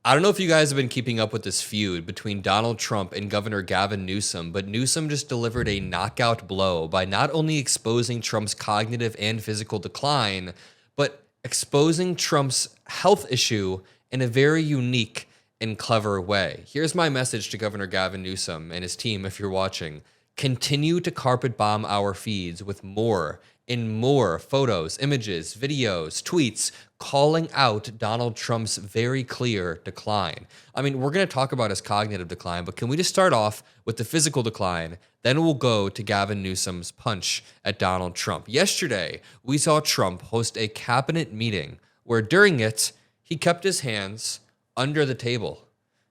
I don't know if you guys have been keeping up with this feud between Donald Trump and Governor Gavin Newsom, but Newsom just delivered a knockout blow by not only exposing Trump's cognitive and physical decline, but exposing Trump's health issue in a very unique and clever way. Here's my message to Governor Gavin Newsom and his team if you're watching. Continue to carpet bomb our feeds with more and more photos, images, videos, tweets calling out Donald Trump's very clear decline. I mean, we're going to talk about his cognitive decline, but can we just start off with the physical decline? Then we'll go to Gavin Newsom's punch at Donald Trump. Yesterday, we saw Trump host a cabinet meeting where during it, he kept his hands under the table.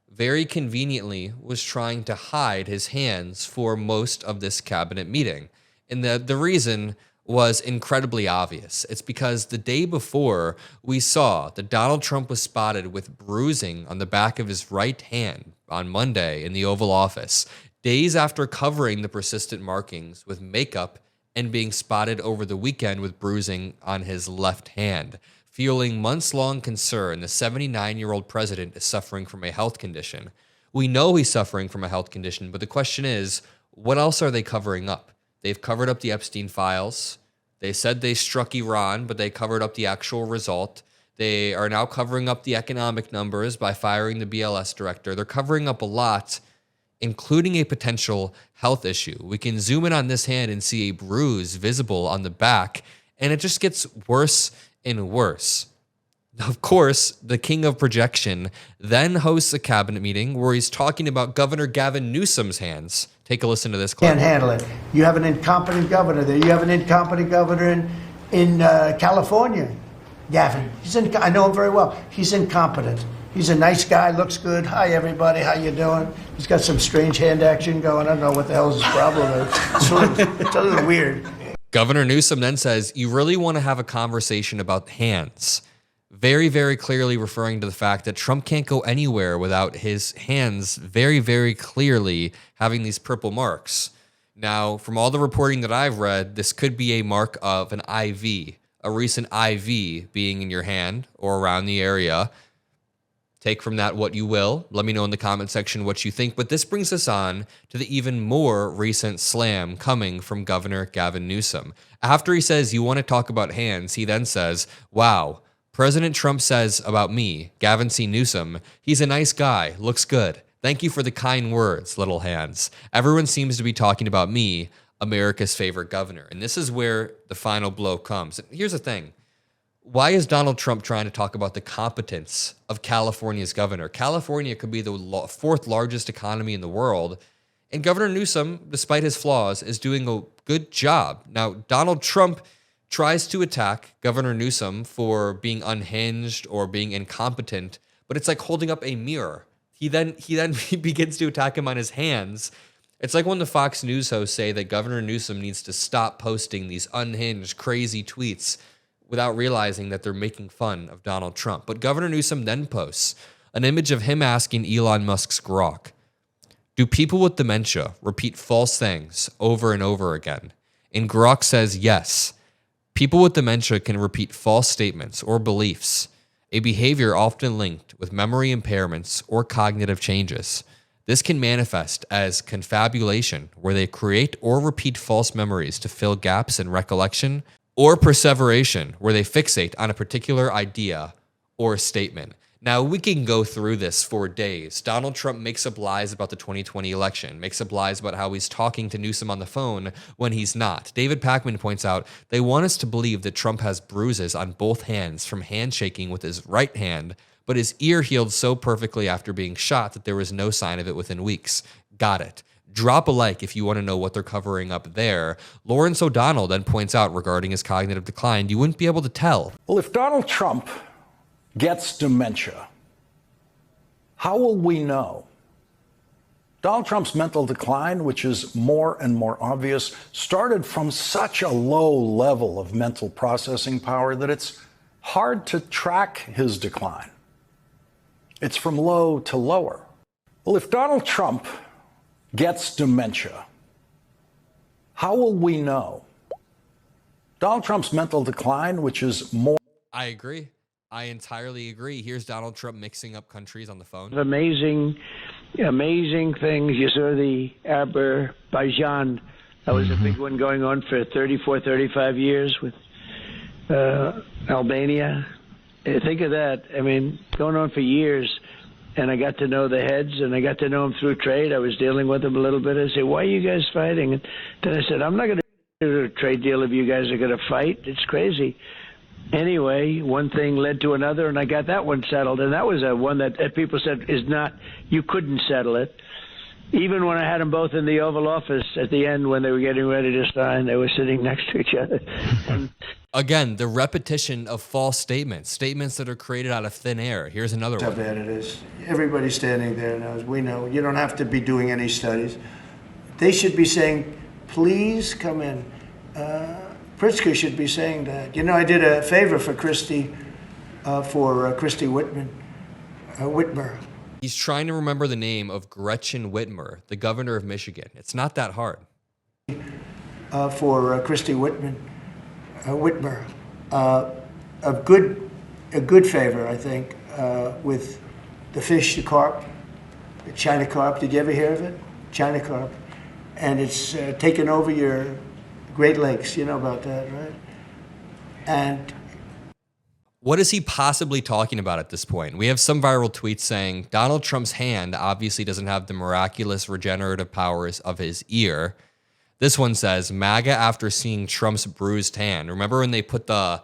Very conveniently was trying to hide his hands for most of this cabinet meeting. And the reason was incredibly obvious. It's because the day before, we saw that Donald Trump was spotted with bruising on the back of his right hand on Monday in the Oval Office, days after covering the persistent markings with makeup and being spotted over the weekend with bruising on his left hand. Fueling months-long concern, the 79-year-old president is suffering from a health condition. We know he's suffering from a health condition, but the question is, what else are they covering up? They've covered up the Epstein files. They said they struck Iran, but they covered up the actual result. They are now covering up the economic numbers by firing the BLS director. They're covering up a lot, including a potential health issue. We can zoom in on this hand and see a bruise visible on the back, and it just gets worse and worse. Of course, the king of projection then hosts a cabinet meeting where he's talking about Governor Gavin Newsom's hands. Take a listen to this clip. Can't handle it. You have an incompetent governor there. You have an incompetent governor in California, Gavin. I know him very well. He's incompetent. He's a nice guy, looks good. Hi, everybody. How you doing? He's got some strange hand action going. I don't know what the hell his problem is. It's a little weird. Governor Newsom then says, you really want to have a conversation about hands. Very, very clearly referring to the fact that Trump can't go anywhere without his hands very, very clearly having these purple marks. Now, from all the reporting that I've read, this could be a mark of an IV, a recent IV being in your hand or around the area. Take from that what you will. Let me know in the comment section what you think. But this brings us on to the even more recent slam coming from Governor Gavin Newsom. After he says, you want to talk about hands, he then says, wow, President Trump says about me, Gavin C. Newsom, he's a nice guy, looks good. Thank you for the kind words, little hands. Everyone seems to be talking about me, America's favorite governor. And this is where the final blow comes. Here's the thing. Why is Donald Trump trying to talk about the competence of California's governor? California could be the fourth largest economy in the world. And Governor Newsom, despite his flaws, is doing a good job. Now, Donald Trump tries to attack Governor Newsom for being unhinged or being incompetent, but it's like holding up a mirror. He then begins to attack him on his hands. It's like when the Fox News hosts say that Governor Newsom needs to stop posting these unhinged, crazy tweets without realizing that they're making fun of Donald Trump. But Governor Newsom then posts an image of him asking Elon Musk's Grok, do people with dementia repeat false things over and over again? And Grok says yes. People with dementia can repeat false statements or beliefs, a behavior often linked with memory impairments or cognitive changes. This can manifest as confabulation, where they create or repeat false memories to fill gaps in recollection, or perseveration, where they fixate on a particular idea or statement. Now, we can go through this for days. Donald Trump makes up lies about the 2020 election, makes up lies about how he's talking to Newsom on the phone when he's not. David Pakman points out they want us to believe that Trump has bruises on both hands from handshaking with his right hand, but his ear healed so perfectly after being shot that there was no sign of it within weeks. Got it. Drop a like if you want to know what they're covering up there. Lawrence O'Donnell then points out regarding his cognitive decline, you wouldn't be able to tell. Well, if Donald Trump gets dementia, how will we know? Donald Trump's mental decline, which is more and more obvious, started from such a low level of mental processing power that it's hard to track his decline. It's from low to lower. Well, if Donald Trump gets dementia, how will we know? Donald Trump's mental decline, which is more... I agree. I entirely agree. Here's Donald Trump mixing up countries on the phone. Amazing things. You saw the Azerbaijan. That was a big one going on for 34, 35 years with Albania. Think of that. I mean, going on for years. And I got to know the heads, and I got to know them through trade. I was dealing with them a little bit. I said, why are you guys fighting? And then I said, I'm not going to do a trade deal if you guys are going to fight. It's crazy. Anyway, one thing led to another, and I got that one settled. And that was one that people said is not, you couldn't settle it. Even when I had them both in the Oval Office at the end when they were getting ready to sign, they were sitting next to each other. And again, the repetition of false statements that are created out of thin air. Here's another one. How bad it is. Everybody standing there knows. We know. You don't have to be doing any studies. They should be saying, please come in. Pritzker should be saying that. You know, I did a favor for Christy Whitmer. He's trying to remember the name of Gretchen Whitmer, the governor of Michigan. It's not that hard. For Christy Whitmer. A good favor, I think, with the fish, the carp, the China carp. Did you ever hear of it? China carp. And it's taken over your Great Lakes. You know about that, right? And what is he possibly talking about at this point? We have some viral tweets saying Donald Trump's hand obviously doesn't have the miraculous regenerative powers of his ear. This one says MAGA after seeing Trump's bruised hand. Remember when they put the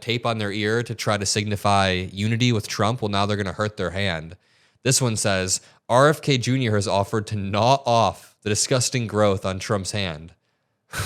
tape on their ear to try to signify unity with Trump? Well, now they're going to hurt their hand. This one says RFK Jr. has offered to gnaw off the disgusting growth on Trump's hand.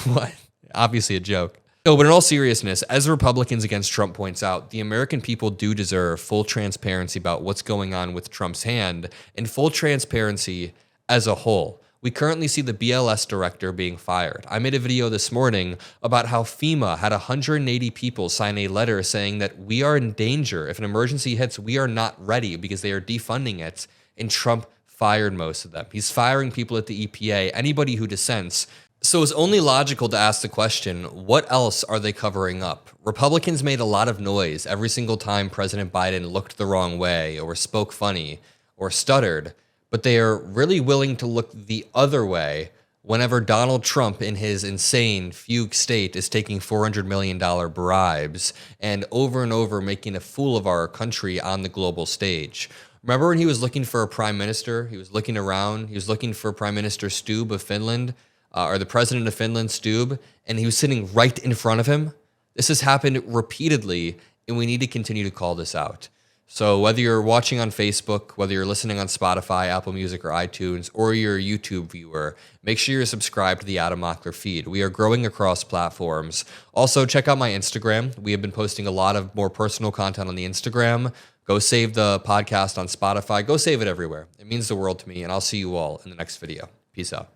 What? Obviously a joke. No, but in all seriousness, as Republicans against Trump points out, the American people do deserve full transparency about what's going on with Trump's hand and full transparency as a whole. We currently see the BLS director being fired. I made a video this morning about how FEMA had 180 people sign a letter saying that we are in danger. If an emergency hits, we are not ready because they are defunding it. And Trump fired most of them. He's firing people at the EPA, anybody who dissents. So it's only logical to ask the question, what else are they covering up? Republicans made a lot of noise every single time President Biden looked the wrong way or spoke funny or stuttered, but they are really willing to look the other way whenever Donald Trump in his insane fugue state is taking $400 million bribes and over making a fool of our country on the global stage. Remember when he was looking for a prime minister? He was looking around. He was looking for Prime Minister Stubb of Finland. Or the president of Finland, Stubb, and he was sitting right in front of him. This has happened repeatedly, and we need to continue to call this out. So whether you're watching on Facebook, whether you're listening on Spotify, Apple Music, or iTunes, or you're a YouTube viewer, make sure you're subscribed to the Adam Mockler feed. We are growing across platforms. Also, check out my Instagram. We have been posting a lot of more personal content on the Instagram. Go save the podcast on Spotify. Go save it everywhere. It means the world to me, and I'll see you all in the next video. Peace out.